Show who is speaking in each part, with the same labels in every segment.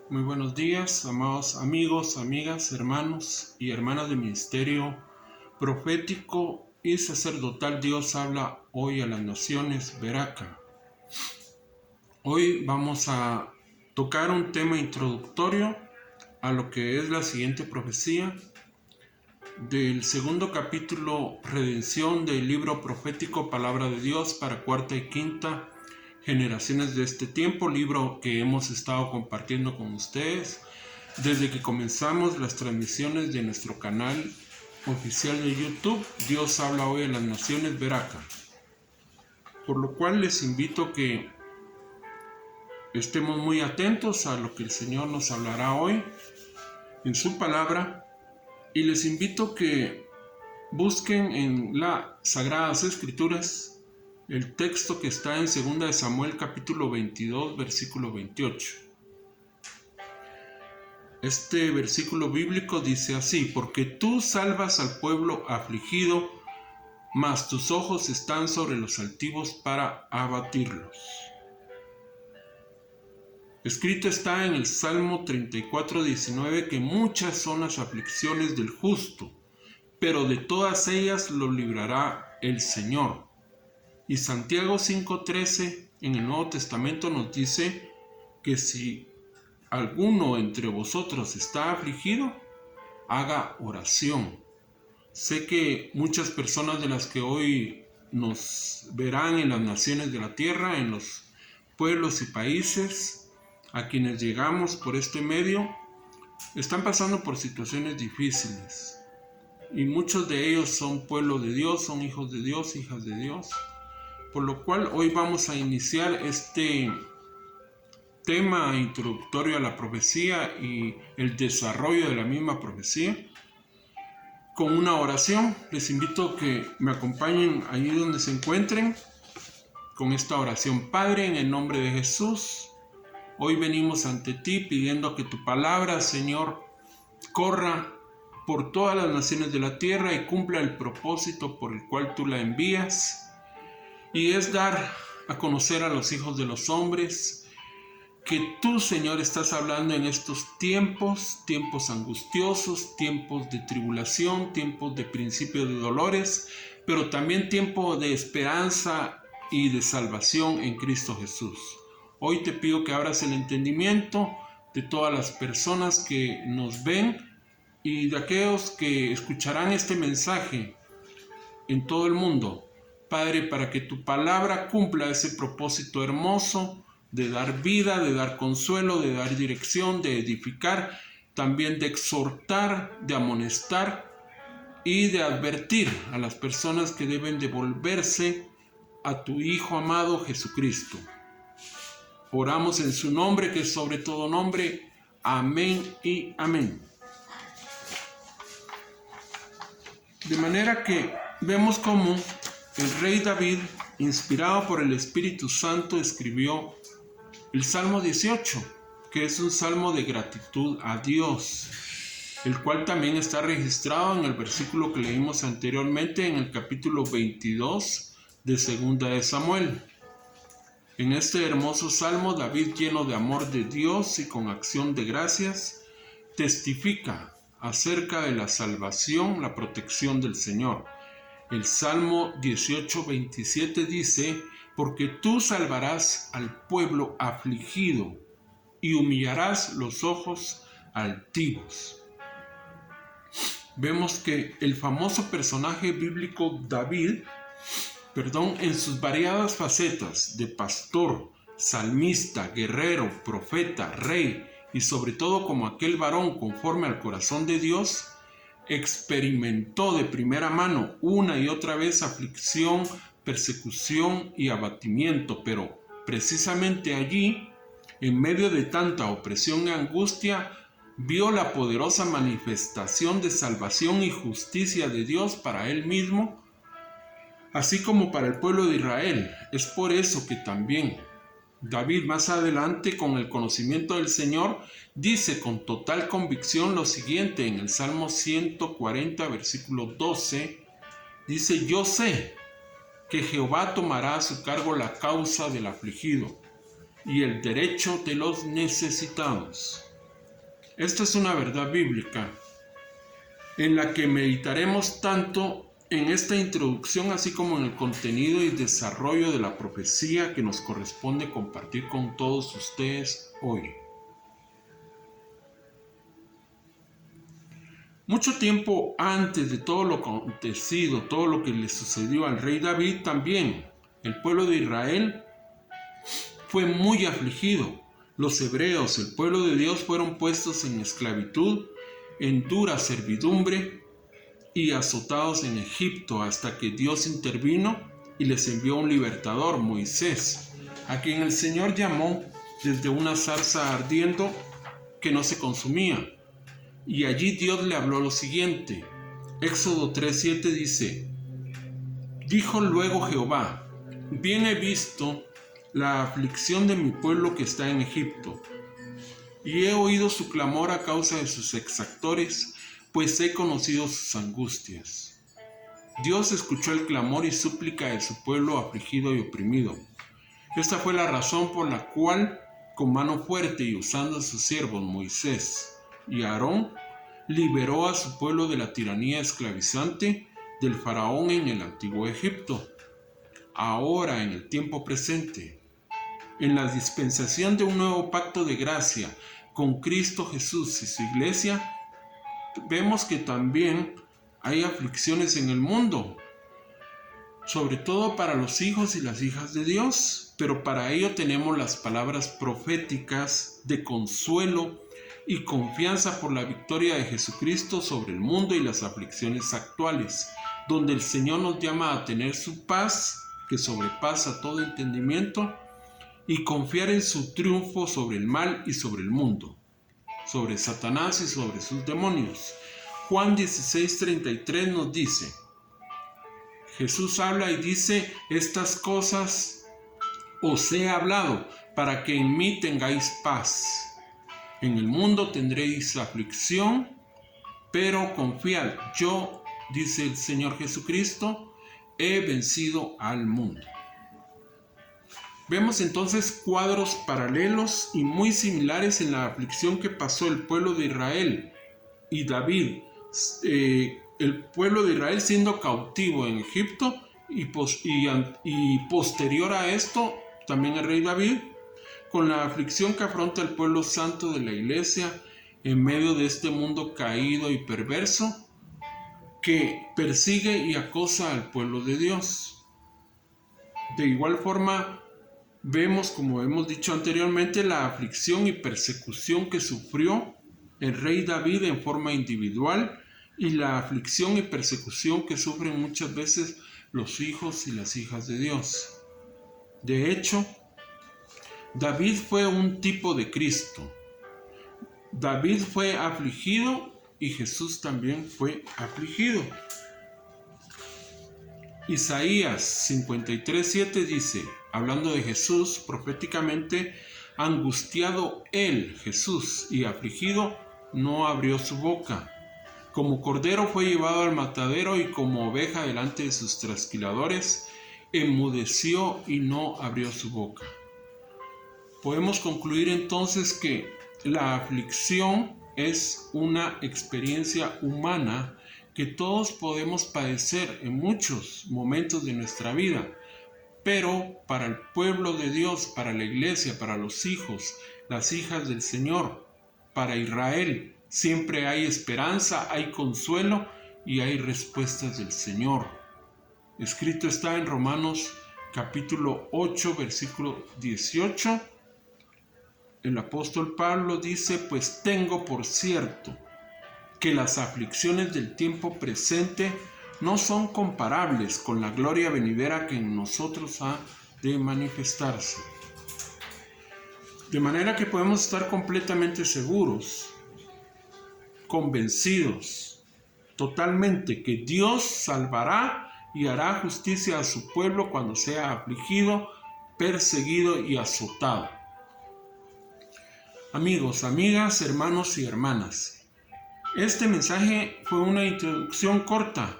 Speaker 1: Muy buenos días, amados amigos, amigas, hermanos y hermanas del ministerio profético y sacerdotal. Dios habla hoy a las naciones, Veraca. Hoy vamos a tocar un tema introductorio a lo que es la siguiente profecía del segundo capítulo, Redención, del libro profético Palabra de Dios para cuarta y quinta generaciones de este tiempo, libro que hemos estado compartiendo con ustedes desde que comenzamos las transmisiones de nuestro canal oficial de YouTube, Dios habla hoy a las naciones, Veraca. Por lo cual les invito a que estemos muy atentos a lo que el Señor nos hablará hoy en su palabra, y les invito a que busquen en las Sagradas Escrituras el texto que está en 2 de Samuel capítulo 22 versículo 28. Este versículo bíblico dice así: porque tú salvas al pueblo afligido, mas tus ojos están sobre los altivos para abatirlos. Escrito está en el Salmo 34:19 que muchas son las aflicciones del justo, pero de todas ellas lo librará el Señor. Y Santiago 5:13 en el Nuevo Testamento nos dice que si alguno entre vosotros está afligido, haga oración. Sé que muchas personas de las que hoy nos verán en las naciones de la tierra, en los pueblos y países a quienes llegamos por este medio, están pasando por situaciones difíciles. Y muchos de ellos son pueblo de Dios, son hijos de Dios, hijas de Dios. Por lo cual hoy vamos a iniciar este tema introductorio a la profecía y el desarrollo de la misma profecía con una oración. Les invito a que me acompañen allí donde se encuentren con esta oración. Padre, en el nombre de Jesús, hoy venimos ante ti pidiendo que tu palabra, Señor, corra por todas las naciones de la tierra y cumpla el propósito por el cual tú la envías, y es dar a conocer a los hijos de los hombres que tú, Señor, estás hablando en estos tiempos angustiosos, tiempos de tribulación, tiempos de principio de dolores, pero también tiempo de esperanza y de salvación en Cristo Jesús. Hoy te pido que abras el entendimiento de todas las personas que nos ven y de aquellos que escucharán este mensaje en todo el mundo, Padre, para que tu palabra cumpla ese propósito hermoso de dar vida, de dar consuelo, de dar dirección, de edificar, también de exhortar, de amonestar y de advertir a las personas que deben de volverse a tu Hijo amado Jesucristo. Oramos en su nombre, que es sobre todo nombre. Amén y amén. De manera que vemos cómo el rey David, inspirado por el Espíritu Santo, escribió el Salmo 18, que es un salmo de gratitud a Dios, el cual también está registrado en el versículo que leímos anteriormente en el capítulo 22 de 2 de Samuel. En este hermoso salmo, David, lleno de amor de Dios y con acción de gracias, testifica acerca de la salvación, la protección del Señor. El Salmo 18:27 dice: porque tú salvarás al pueblo afligido y humillarás los ojos altivos. Vemos que el famoso personaje bíblico David, en sus variadas facetas de pastor, salmista, guerrero, profeta, rey y sobre todo como aquel varón conforme al corazón de Dios, experimentó de primera mano una y otra vez aflicción, persecución y abatimiento, pero precisamente allí, en medio de tanta opresión y angustia, vio la poderosa manifestación de salvación y justicia de Dios para él mismo, así como para el pueblo de Israel. Es por eso que también David, más adelante, con el conocimiento del Señor, dice con total convicción lo siguiente en el Salmo 140, versículo 12, dice: yo sé que Jehová tomará a su cargo la causa del afligido y el derecho de los necesitados. Esta es una verdad bíblica en la que meditaremos tanto en esta introducción así como en el contenido y desarrollo de la profecía que nos corresponde compartir con todos ustedes hoy. Mucho tiempo antes de todo lo acontecido, todo lo que le sucedió al rey David, también el pueblo de Israel fue muy afligido. Los hebreos, el pueblo de Dios, fueron puestos en esclavitud, en dura servidumbre y azotados en Egipto hasta que Dios intervino y les envió un libertador, Moisés, a quien el Señor llamó desde una zarza ardiendo que no se consumía. Y allí Dios le habló lo siguiente. Éxodo 3:7 dice: dijo luego Jehová, bien he visto la aflicción de mi pueblo que está en Egipto, y he oído su clamor a causa de sus exactores, pues he conocido sus angustias. Dios escuchó el clamor y súplica de su pueblo afligido y oprimido. Esta fue la razón por la cual, con mano fuerte y usando a sus siervos Moisés y Aarón, liberó a su pueblo de la tiranía esclavizante del faraón en el antiguo Egipto. Ahora, en el tiempo presente, en la dispensación de un nuevo pacto de gracia con Cristo Jesús y su iglesia, vemos que también hay aflicciones en el mundo, sobre todo para los hijos y las hijas de Dios, pero para ello tenemos las palabras proféticas de consuelo y confianza por la victoria de Jesucristo sobre el mundo y las aflicciones actuales, donde el Señor nos llama a tener su paz que sobrepasa todo entendimiento y confiar en su triunfo sobre el mal y sobre el mundo, sobre Satanás y sobre sus demonios. Juan 16:33 nos dice, Jesús habla y dice: estas cosas os he hablado para que en mí tengáis paz. En el mundo tendréis aflicción, pero confiad, yo, dice el Señor Jesucristo, he vencido al mundo. Vemos entonces cuadros paralelos y muy similares en la aflicción que pasó el pueblo de Israel y David, el pueblo de Israel siendo cautivo en Egipto y posterior a esto también el rey David, con la aflicción que afronta el pueblo santo de la iglesia en medio de este mundo caído y perverso que persigue y acosa al pueblo de Dios. De igual forma, vemos, como hemos dicho anteriormente, la aflicción y persecución que sufrió el rey David en forma individual y la aflicción y persecución que sufren muchas veces los hijos y las hijas de Dios. De hecho, David fue un tipo de Cristo. David fue afligido y Jesús también fue afligido. Isaías 53:7 dice, hablando de Jesús proféticamente, angustiado él, Jesús, y afligido, no abrió su boca. Como cordero fue llevado al matadero y como oveja delante de sus trasquiladores, enmudeció y no abrió su boca. Podemos concluir entonces que la aflicción es una experiencia humana que todos podemos padecer en muchos momentos de nuestra vida, pero para el pueblo de Dios, para la iglesia, para los hijos, las hijas del Señor, para Israel, siempre hay esperanza, hay consuelo y hay respuestas del Señor. Escrito está en Romanos capítulo 8, versículo 18. El apóstol Pablo dice, pues tengo por cierto que las aflicciones del tiempo presente no son comparables con la gloria venidera que en nosotros ha de manifestarse. De manera que podemos estar completamente seguros, convencidos totalmente que Dios salvará y hará justicia a su pueblo cuando sea afligido, perseguido y azotado. Amigos, amigas, hermanos y hermanas, este mensaje fue una introducción corta,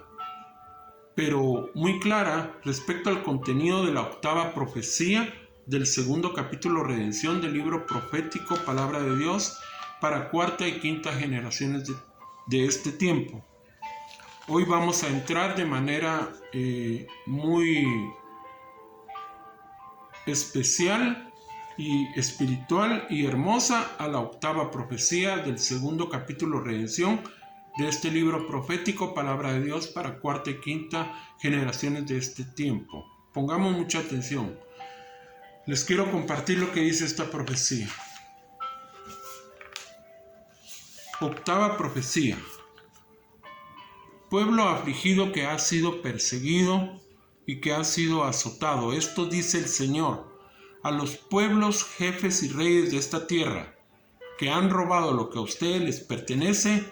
Speaker 1: pero muy clara respecto al contenido de la octava profecía del segundo capítulo Redención del libro profético Palabra de Dios, para cuarta y quinta generaciones de este tiempo. Hoy vamos a entrar de manera muy especial y espiritual y hermosa a la octava profecía del segundo capítulo Redención de este libro profético, Palabra de Dios para cuarta y quinta generaciones de este tiempo. Pongamos mucha atención. Les quiero compartir lo que dice esta profecía. Octava profecía. Pueblo afligido que ha sido perseguido y que ha sido azotado. Esto dice el Señor a los pueblos, jefes y reyes de esta tierra, que han robado lo que a ustedes les pertenece.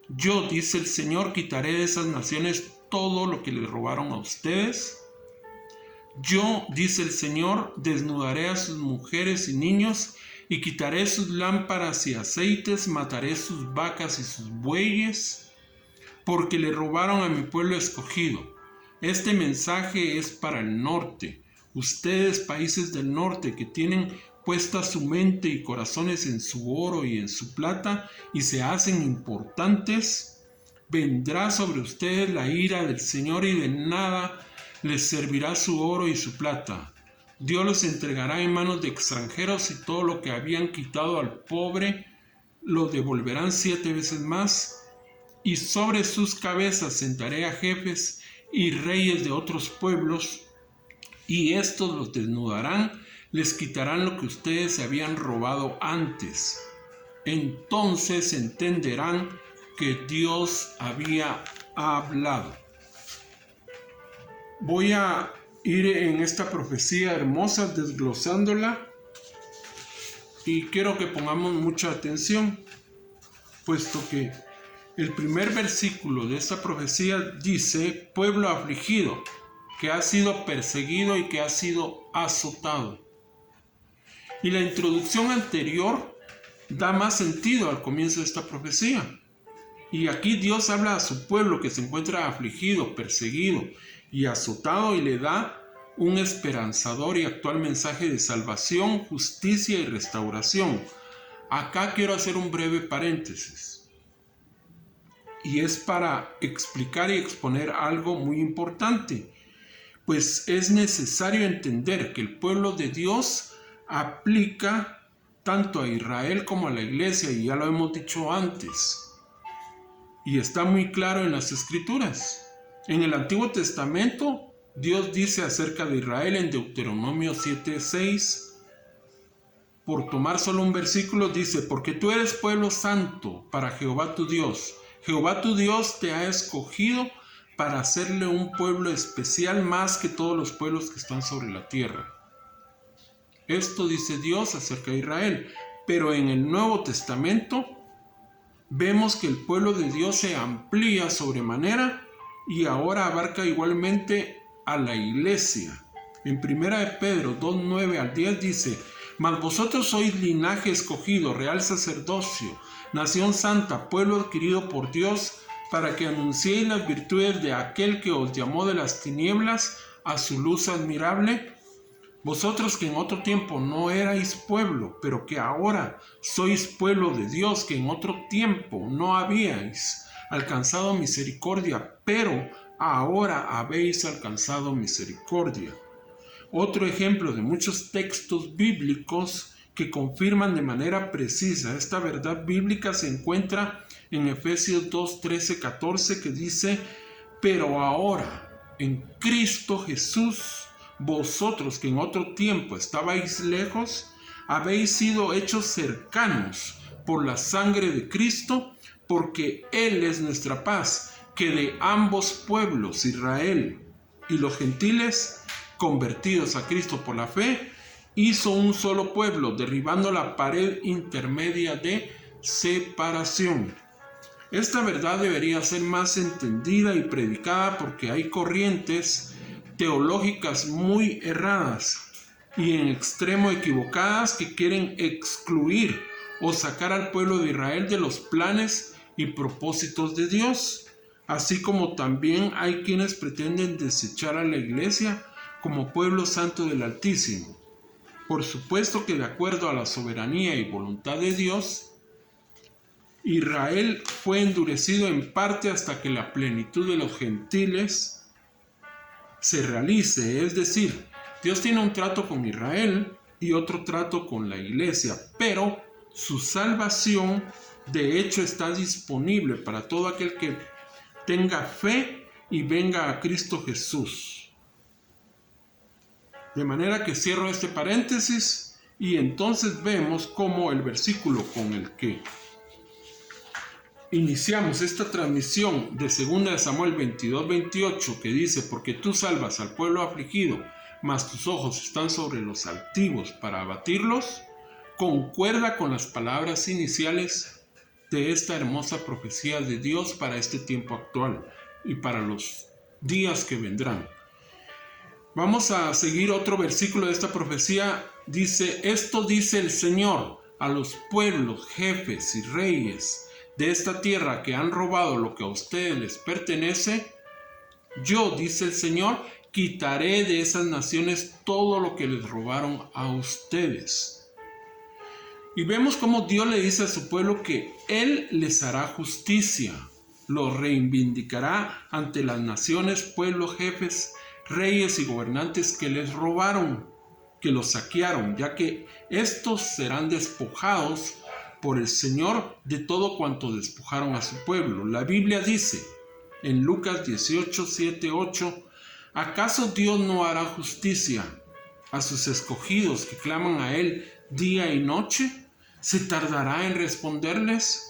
Speaker 1: Yo, dice el Señor, quitaré de esas naciones todo lo que les robaron a ustedes. Yo, dice el Señor, desnudaré a sus mujeres y niños y quitaré sus lámparas y aceites, mataré sus vacas y sus bueyes, porque le robaron a mi pueblo escogido. Este mensaje es para el norte. Ustedes, países del norte, que tienen puesta su mente y corazones en su oro y en su plata y se hacen importantes, vendrá sobre ustedes la ira del Señor y de nada les servirá su oro y su plata. Dios los entregará en manos de extranjeros y todo lo que habían quitado al pobre lo devolverán 7 veces más. Y sobre sus cabezas sentaré a jefes y reyes de otros pueblos, y estos los desnudarán, les quitarán lo que ustedes se habían robado antes. Entonces entenderán que Dios había hablado. Voy a ir en esta profecía hermosa desglosándola y quiero que pongamos mucha atención, puesto que el primer versículo de esta profecía dice: pueblo afligido, que ha sido perseguido y que ha sido azotado. Y la introducción anterior da más sentido al comienzo de esta profecía. Y aquí Dios habla a su pueblo que se encuentra afligido, perseguido y azotado, y le da un esperanzador y actual mensaje de salvación, justicia y restauración. Acá quiero hacer un breve paréntesis. Y es para explicar y exponer algo muy importante, pues es necesario entender que el pueblo de Dios aplica tanto a Israel como a la iglesia, y ya lo hemos dicho antes, y está muy claro en las Escrituras. En el Antiguo Testamento, Dios dice acerca de Israel en Deuteronomio 7:6, por tomar solo un versículo, dice: porque tú eres pueblo santo para Jehová tu Dios. Jehová tu Dios te ha escogido para hacerle un pueblo especial más que todos los pueblos que están sobre la tierra. Esto dice Dios acerca de Israel. Pero en el Nuevo Testamento vemos que el pueblo de Dios se amplía sobremanera y ahora abarca igualmente a la iglesia. En 1 de Pedro 2:9 al 10 dice: mas vosotros sois linaje escogido, real sacerdocio, nación santa, pueblo adquirido por Dios, para que anunciéis las virtudes de aquel que os llamó de las tinieblas a su luz admirable. Vosotros que en otro tiempo no erais pueblo, pero que ahora sois pueblo de Dios, que en otro tiempo no habíais alcanzado misericordia, pero ahora habéis alcanzado misericordia. Otro ejemplo de muchos textos bíblicos que confirman de manera precisa esta verdad bíblica se encuentra en Efesios 2:13-14, que dice: pero ahora en Cristo Jesús, vosotros que en otro tiempo estabais lejos, habéis sido hechos cercanos por la sangre de Cristo, porque Él es nuestra paz, que de ambos pueblos, Israel y los gentiles, convertidos a Cristo por la fe, hizo un solo pueblo, derribando la pared intermedia de separación. Esta verdad debería ser más entendida y predicada, porque hay corrientes teológicas muy erradas y en extremo equivocadas que quieren excluir o sacar al pueblo de Israel de los planes y propósitos de Dios, así como también hay quienes pretenden desechar a la iglesia como pueblo santo del Altísimo. Por supuesto que de acuerdo a la soberanía y voluntad de Dios, Israel fue endurecido en parte hasta que la plenitud de los gentiles se realice. Es decir, Dios tiene un trato con Israel y otro trato con la iglesia, pero su salvación de hecho está disponible para todo aquel que tenga fe y venga a Cristo Jesús. De manera que cierro este paréntesis y entonces vemos cómo el versículo con el que iniciamos esta transmisión de 2 Samuel 22-28, que dice: porque tú salvas al pueblo afligido, mas tus ojos están sobre los altivos para abatirlos, concuerda con las palabras iniciales de esta hermosa profecía de Dios para este tiempo actual y para los días que vendrán. Vamos a seguir otro versículo de esta profecía. Dice: esto dice el Señor a los pueblos, jefes y reyes de esta tierra que han robado lo que a ustedes les pertenece. Yo, dice el Señor, quitaré de esas naciones todo lo que les robaron a ustedes. Y vemos cómo Dios le dice a su pueblo que Él les hará justicia, los reivindicará ante las naciones, pueblos, jefes, reyes y gobernantes que les robaron, que los saquearon, ya que estos serán despojados por el Señor de todo cuanto despojaron a su pueblo. La Biblia dice en Lucas 18, 7, 8: ¿acaso Dios no hará justicia a sus escogidos que claman a Él día y noche? ¿Se tardará en responderles?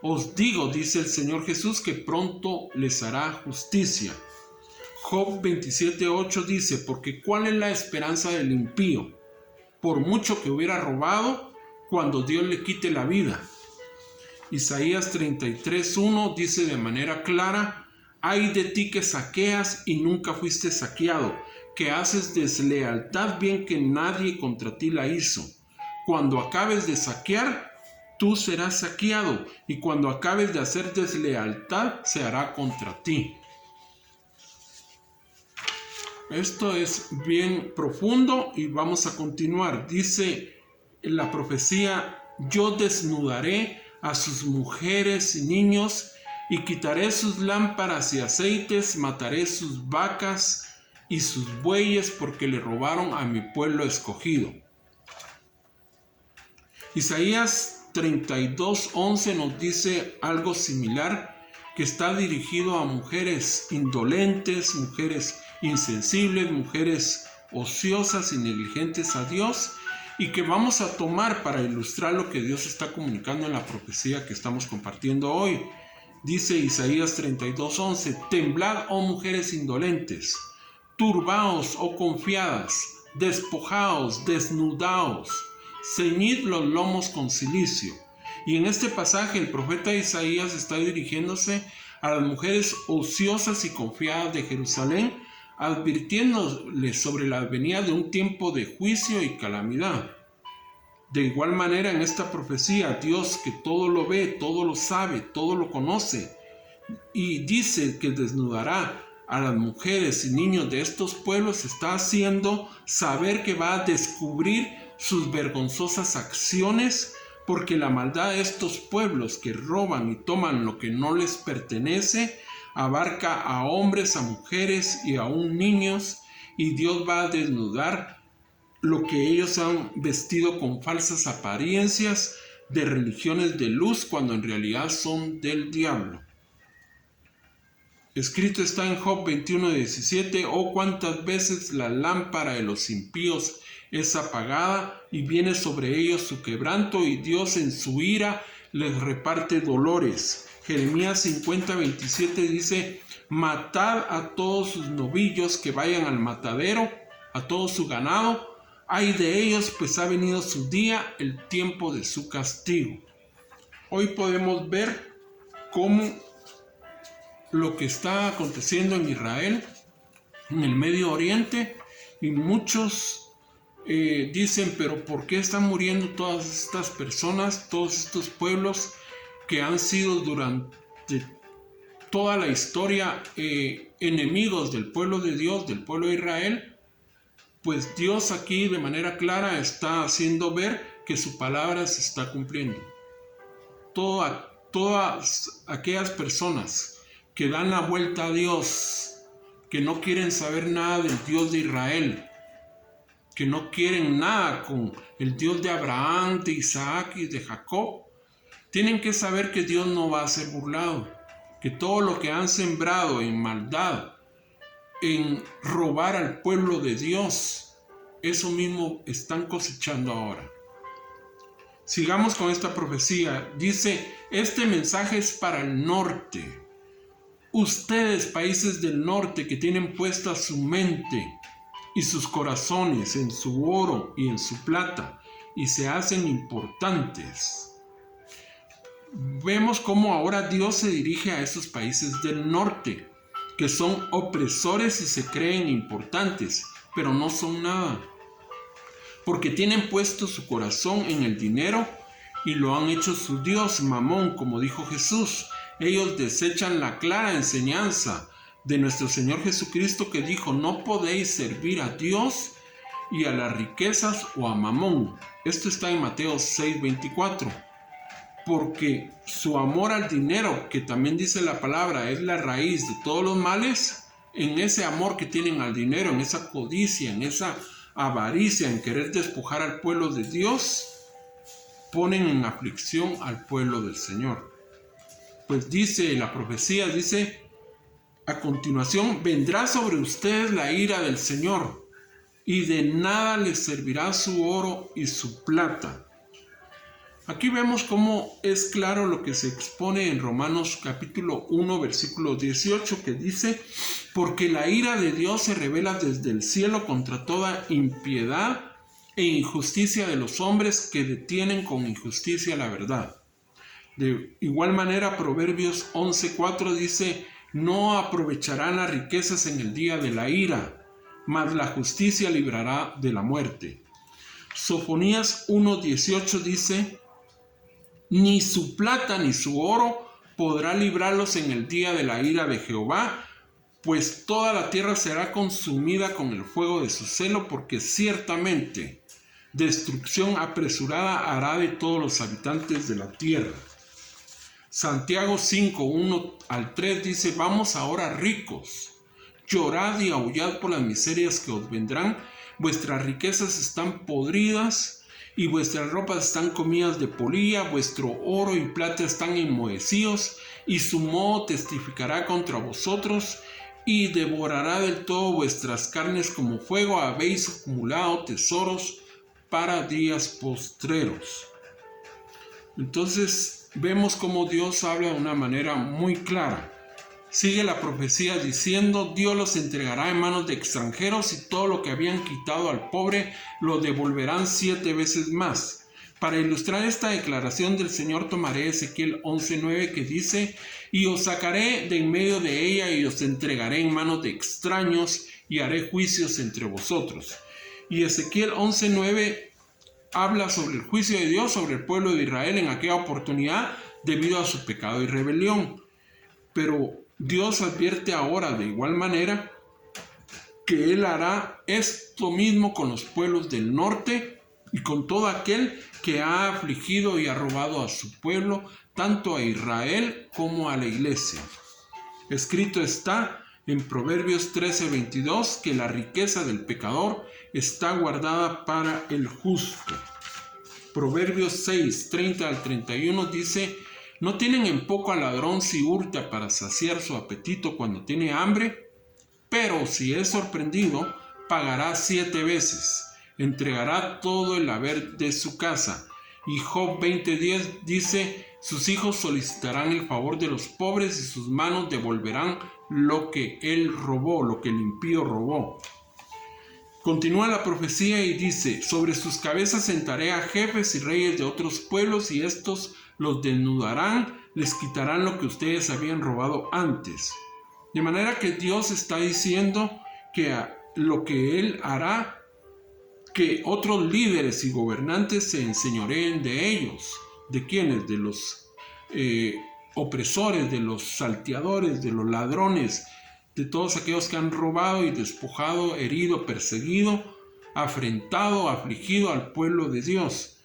Speaker 1: Os digo, dice el Señor Jesús, que pronto les hará justicia. Job 27, 8 dice: porque ¿cuál es la esperanza del impío? Por mucho que hubiera robado, cuando Dios le quite la vida. Isaías 33, 1 dice de manera clara: ay de ti que saqueas y nunca fuiste saqueado, que haces deslealtad bien que nadie contra ti la hizo. Cuando acabes de saquear, tú serás saqueado, y cuando acabes de hacer deslealtad, se hará contra ti. Esto es bien profundo y vamos a continuar. Dice la profecía: yo desnudaré a sus mujeres y niños y quitaré sus lámparas y aceites, mataré sus vacas y sus bueyes porque le robaron a mi pueblo escogido. Isaías 32:11 nos dice algo similar, que está dirigido a mujeres indolentes, mujeres insensibles, mujeres ociosas y negligentes a Dios, y que vamos a tomar para ilustrar lo que Dios está comunicando en la profecía que estamos compartiendo hoy. Dice Isaías 32:11: temblad, oh mujeres indolentes, turbaos, oh confiadas, despojaos, desnudaos, ceñid los lomos con cilicio. Y en este pasaje el profeta Isaías está dirigiéndose a las mujeres ociosas y confiadas de Jerusalén, advirtiéndoles sobre la venida de un tiempo de juicio y calamidad. De igual manera, en esta profecía, Dios, que todo lo ve, todo lo sabe, todo lo conoce, y dice que desnudará a las mujeres y niños de estos pueblos, está haciendo saber que va a descubrir sus vergonzosas acciones, porque la maldad de estos pueblos que roban y toman lo que no les pertenece abarca a hombres, a mujeres y aún niños, y Dios va a desnudar lo que ellos han vestido con falsas apariencias de religiones de luz, cuando en realidad son del diablo. Escrito está en Job 21:17: oh, cuántas veces la lámpara de los impíos es apagada y viene sobre ellos su quebranto, y Dios en su ira les reparte dolores. Jeremías 50:27 dice: matad a todos sus novillos que vayan al matadero, a todo su ganado. Ay de ellos, pues ha venido su día, el tiempo de su castigo. Hoy podemos ver cómo lo que está aconteciendo en Israel, en el Medio Oriente, y muchos dicen: pero ¿por qué están muriendo todas estas personas, todos estos pueblos que han sido durante toda la historia enemigos del pueblo de Dios, del pueblo de Israel? Pues Dios aquí de manera clara está haciendo ver que su palabra se está cumpliendo. Todo todas aquellas personas que dan la vuelta a Dios, que no quieren saber nada del Dios de Israel, que no quieren nada con el Dios de Abraham, de Isaac y de Jacob, tienen que saber que Dios no va a ser burlado, que todo lo que han sembrado en maldad, en robar al pueblo de Dios, eso mismo están cosechando ahora. Sigamos con esta profecía. Dice, este mensaje es para el norte. Ustedes, países del norte, que tienen puesta su mente y sus corazones en su oro y en su plata y se hacen importantes. Vemos cómo ahora Dios se dirige a esos países del norte, que son opresores y se creen importantes, pero no son nada, porque tienen puesto su corazón en el dinero y lo han hecho su Dios, Mamón, como dijo Jesús. Ellos desechan la clara enseñanza de nuestro Señor Jesucristo, que dijo, no podéis servir a Dios y a las riquezas o a Mamón. Esto está en Mateo 6:24. Porque su amor al dinero, que también dice la palabra, es la raíz de todos los males. En ese amor que tienen al dinero, en esa codicia, en esa avaricia, en querer despojar al pueblo de Dios, ponen en aflicción al pueblo del Señor. Pues dice la profecía, dice a continuación, vendrá sobre ustedes la ira del Señor, y de nada les servirá su oro y su plata. Aquí vemos cómo es claro lo que se expone en Romanos capítulo 1, versículo 18, que dice, porque la ira de Dios se revela desde el cielo contra toda impiedad e injusticia de los hombres que detienen con injusticia la verdad. De igual manera, Proverbios 11:4 dice, no aprovecharán las riquezas en el día de la ira, mas la justicia librará de la muerte. Sofonías 1:18 dice, ni su plata ni su oro podrá librarlos en el día de la ira de Jehová, pues toda la tierra será consumida con el fuego de su celo, porque ciertamente destrucción apresurada hará de todos los habitantes de la tierra. Santiago 5:1-3 dice, vamos ahora ricos, llorad y aullad por las miserias que os vendrán, vuestras riquezas están podridas y vuestras ropas están comidas de polilla, vuestro oro y plata están enmohecidos, y su moho testificará contra vosotros, y devorará del todo vuestras carnes como fuego, habéis acumulado tesoros para días postreros. Entonces vemos cómo Dios habla de una manera muy clara. Sigue la profecía diciendo, Dios los entregará en manos de extranjeros y todo lo que habían quitado al pobre lo devolverán 7 veces más. Para ilustrar esta declaración del Señor tomaré Ezequiel 11:9 que dice, y os sacaré de en medio de ella y os entregaré en manos de extraños y haré juicios entre vosotros. Y Ezequiel 11:9 habla sobre el juicio de Dios sobre el pueblo de Israel en aquella oportunidad debido a su pecado y rebelión. Pero Dios advierte ahora de igual manera que Él hará esto mismo con los pueblos del norte y con todo aquel que ha afligido y ha robado a su pueblo, tanto a Israel como a la iglesia. Escrito está en Proverbios 13:22 que la riqueza del pecador está guardada para el justo. Proverbios 6:30-31 dice, ¿no tienen en poco al ladrón si hurta para saciar su apetito cuando tiene hambre? Pero si es sorprendido, pagará 7 veces, entregará todo el haber de su casa. Y Job 20:10 dice, sus hijos solicitarán el favor de los pobres y sus manos devolverán lo que él robó, lo que el impío robó. Continúa la profecía y dice, sobre sus cabezas sentaré a jefes y reyes de otros pueblos y estos los desnudarán, les quitarán lo que ustedes habían robado antes. De manera que Dios está diciendo que lo que Él hará, que otros líderes y gobernantes se enseñoreen de ellos. ¿De quiénes? De los opresores, de los salteadores, de los ladrones, de todos aquellos que han robado y despojado, herido, perseguido, afrentado, afligido al pueblo de Dios.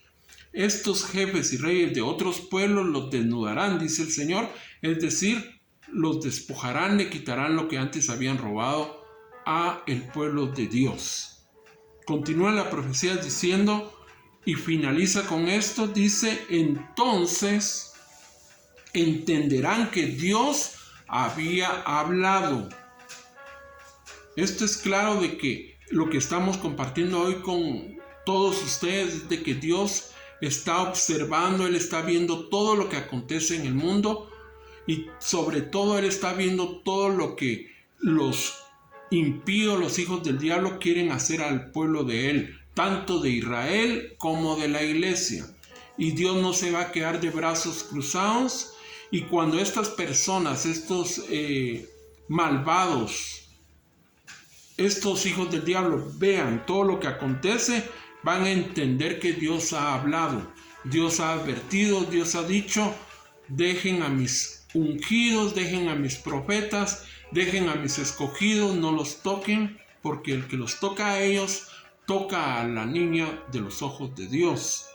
Speaker 1: estos jefes y reyes de otros pueblos los desnudarán, dice el Señor, es decir, los despojarán, le quitarán lo que antes habían robado a el pueblo de Dios. Continúa la profecía diciendo, y finaliza con esto, dice, entonces entenderán que Dios había hablado. Esto es claro de que lo que estamos compartiendo hoy con todos ustedes es de que Dios está observando, Él está viendo todo lo que acontece en el mundo y sobre todo Él está viendo todo lo que los impíos, los hijos del diablo quieren hacer al pueblo de Él, tanto de Israel como de la iglesia. Y Dios no se va a quedar de brazos cruzados, y cuando estas personas, estos malvados, estos hijos del diablo vean todo lo que acontece, van a entender que Dios ha hablado, Dios ha advertido, Dios ha dicho, dejen a mis ungidos, dejen a mis profetas, dejen a mis escogidos, no los toquen, porque el que los toca a ellos, toca a la niña de los ojos de Dios.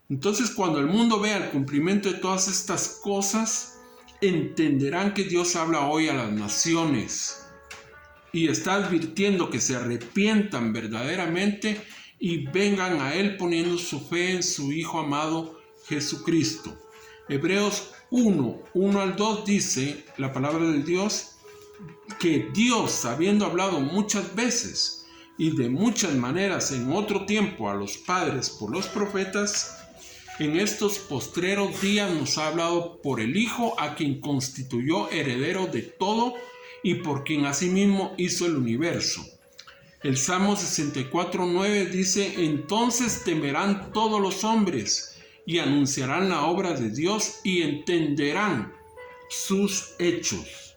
Speaker 1: Entonces, cuando el mundo vea el cumplimiento de todas estas cosas, entenderán que Dios habla hoy a las naciones y está advirtiendo que se arrepientan verdaderamente y vengan a Él poniendo su fe en su Hijo amado Jesucristo. Hebreos 1 al 2 dice la palabra de Dios que Dios, habiendo hablado muchas veces y de muchas maneras en otro tiempo a los padres por los profetas, en estos postreros días nos ha hablado por el Hijo, a quien constituyó heredero de todo y por quien asimismo hizo el universo. El Salmo 64:9 dice, entonces temerán todos los hombres y anunciarán la obra de Dios y entenderán sus hechos.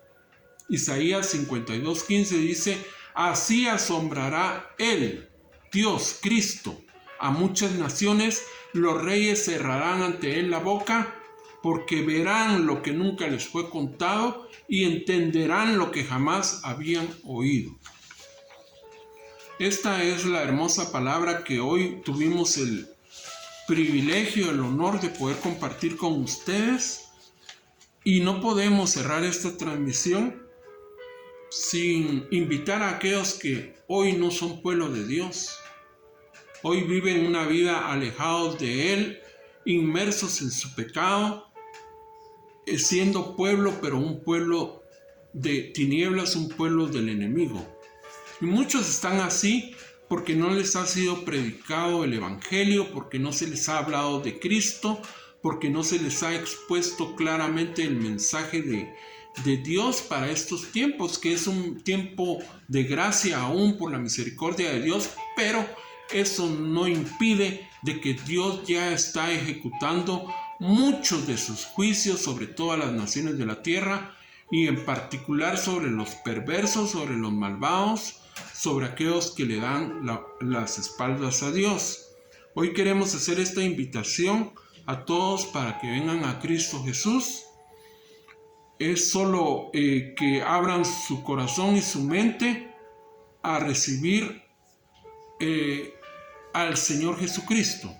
Speaker 1: Isaías 52:15 dice, así asombrará Él, Dios, Cristo, a muchas naciones, los reyes cerrarán ante Él la boca, porque verán lo que nunca les fue contado y entenderán lo que jamás habían oído. Esta es la hermosa palabra que hoy tuvimos el privilegio, el honor de poder compartir con ustedes, y no podemos cerrar esta transmisión sin invitar a aquellos que hoy no son pueblo de Dios. Hoy viven una vida alejados de Él, inmersos en su pecado, siendo pueblo, pero un pueblo de tinieblas, un pueblo del enemigo. Y muchos están así porque no les ha sido predicado el Evangelio, porque no se les ha hablado de Cristo, porque no se les ha expuesto claramente el mensaje de Dios para estos tiempos, que es un tiempo de gracia aún por la misericordia de Dios, pero eso no impide de que Dios ya está ejecutando muchos de sus juicios sobre todas las naciones de la tierra y en particular sobre los perversos, sobre los malvados, sobre aquellos que le dan las espaldas a Dios. Hoy queremos hacer esta invitación a todos para que vengan a Cristo Jesús. Es solo que abran su corazón y su mente a recibir al Señor Jesucristo.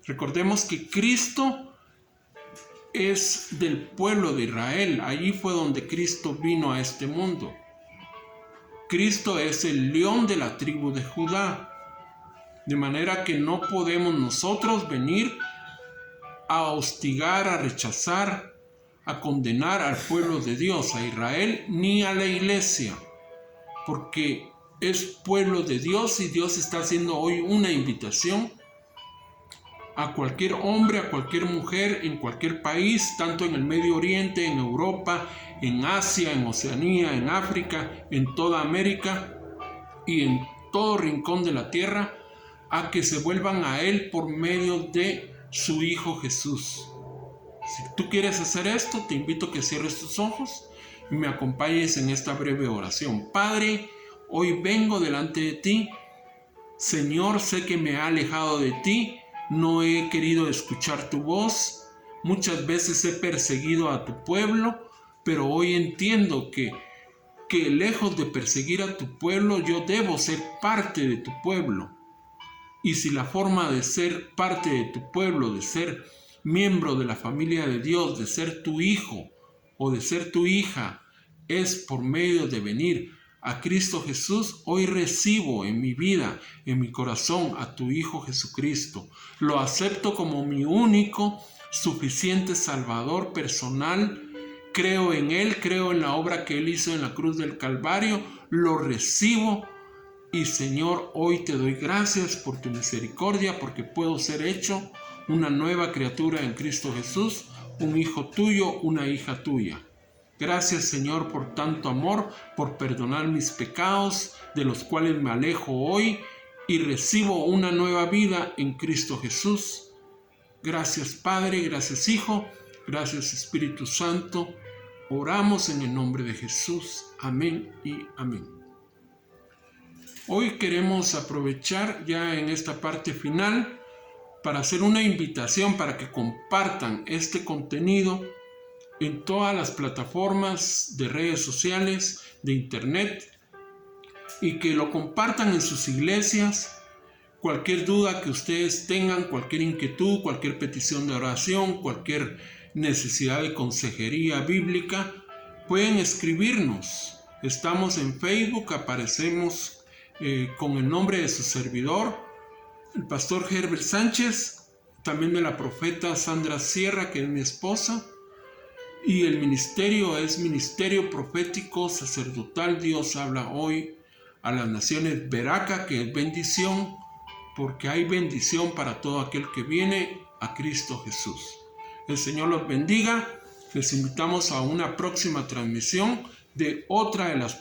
Speaker 1: Recordemos que Cristo es del pueblo de Israel. Allí fue donde Cristo vino a este mundo. Cristo es el león de la tribu de Judá. De manera que no podemos nosotros venir a hostigar, a rechazar, a condenar al pueblo de Dios, a Israel, ni a la iglesia, porque es pueblo de Dios y Dios está haciendo hoy una invitación a cualquier hombre, a cualquier mujer, en cualquier país, tanto en el Medio Oriente, en Europa, en Asia, en Oceanía, en África, en toda América y en todo rincón de la tierra, a que se vuelvan a Él por medio de su Hijo Jesús. Si tú quieres hacer esto, te invito a que cierres tus ojos y me acompañes en esta breve oración. Padre, hoy vengo delante de ti. Señor, sé que me he alejado de ti, no he querido escuchar tu voz. Muchas veces he perseguido a tu pueblo, pero hoy entiendo que lejos de perseguir a tu pueblo, yo debo ser parte de tu pueblo. Y si la forma de ser parte de tu pueblo, de ser miembro de la familia de Dios, de ser tu hijo o de ser tu hija, es por medio de venir a Cristo Jesús, hoy recibo en mi vida, en mi corazón, a tu Hijo Jesucristo. Lo acepto como mi único, suficiente Salvador personal. Creo en Él, creo en la obra que Él hizo en la cruz del Calvario, lo recibo. Y Señor, hoy te doy gracias por tu misericordia, porque puedo ser hecho una nueva criatura en Cristo Jesús, un hijo tuyo, una hija tuya. Gracias, Señor, por tanto amor, por perdonar mis pecados, de los cuales me alejo hoy y recibo una nueva vida en Cristo Jesús. Gracias, Padre, gracias, Hijo, gracias, Espíritu Santo. Oramos en el nombre de Jesús. Amén y amén. Hoy queremos aprovechar ya en esta parte final para hacer una invitación para que compartan este contenido en todas las plataformas de redes sociales, de internet, y que lo compartan en sus iglesias. Cualquier duda que ustedes tengan, cualquier inquietud, cualquier petición de oración, cualquier necesidad de consejería bíblica, pueden escribirnos. Estamos en Facebook, aparecemos con el nombre de su servidor, el pastor Herbert Sánchez, también de la profeta Sandra Sierra, que es mi esposa. Y el ministerio es Ministerio Profético Sacerdotal Dios Habla Hoy a las Naciones Veraca, que es bendición, porque hay bendición para todo aquel que viene a Cristo Jesús. El Señor los bendiga. Les invitamos a una próxima transmisión de otra de las